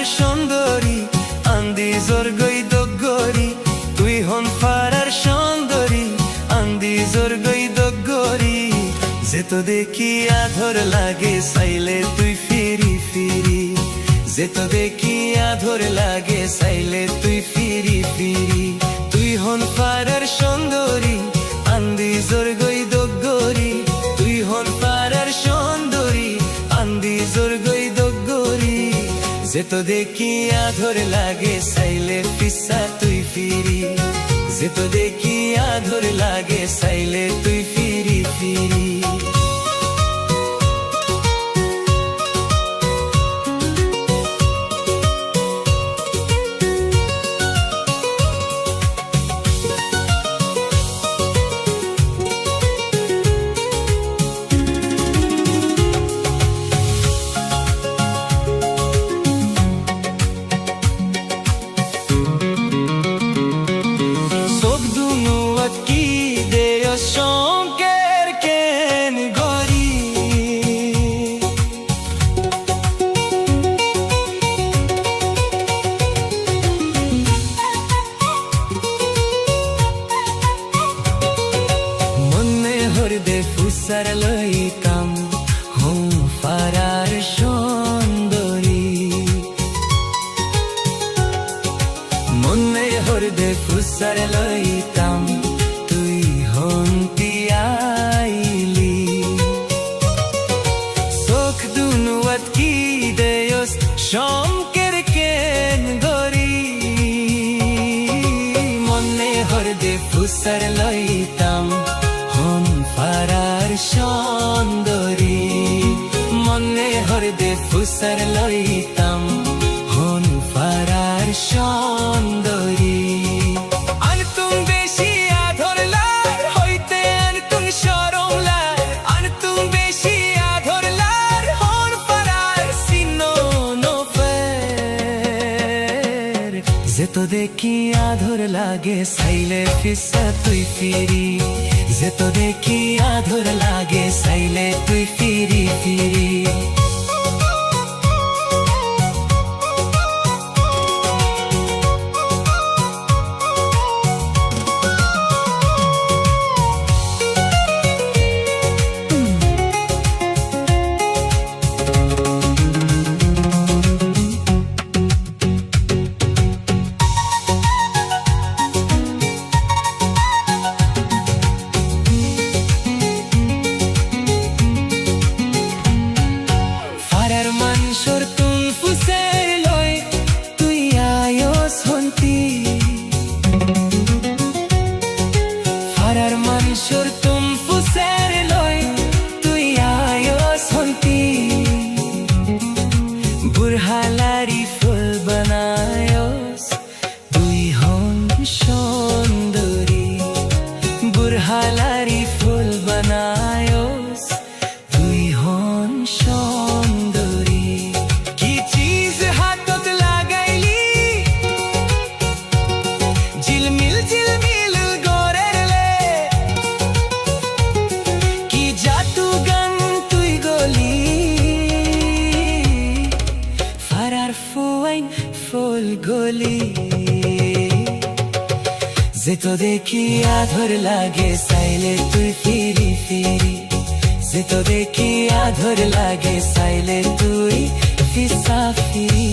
সুন্দরী আন্দি জোর গই দগরি তুই হন ফারার সুন্দরী আন্দি জোর গই দগরি যে তো দেখি আধর লাগে চাইলে তুই ফিরি ফিরি যে তো দেখি আধর লাগে চাইলে তুই ফিরি ফিরি তুই হন ফারার সুন্দরী আন্দি জোর গই দগরি তুই হন ফারার সুন্দরী আন্দি জোর গই দগরি যে তো দেখি আধর লাগে চাইলে পিসা তুই ফিরি যে তো দেখি আধর লাগে চাইলে তুই ফিরি ফিরি শঙ্কের কেন গরি মনে হরদে ফুসার লইতাম হুম ফারার সুন্দরী মনে হরদে ফুসার লইতাম শঙ্কের কেন গরি মনে হরদে ফুসার লইতাম হন ফারার সুন্দরী মনে হরদে ফুসার লইতাম হন ফারার সুন্দরী যে তো দেখি আধর লাগে চাইলে পিসা তুই ফিরি যে তো দেখি আধর লাগে চাইলে তুই ফিরি ফিরি বুরহালারি ফুল বানায়স তুই হন সুন্দরী বুরহালারি ফুল বানায়স তুই হন সুন্দরী কি চিজ হাতত লাগাইলি ঝিলমিল ঝিলমিল গরেলে কি জাদু গান তুই গলি ফুল গলি যে তো দেখি আধর লাগে চাইলে তুই ফিরি ফিরি যে তো দেখি আধর লাগে চাইলে তুই পিসা ফিরি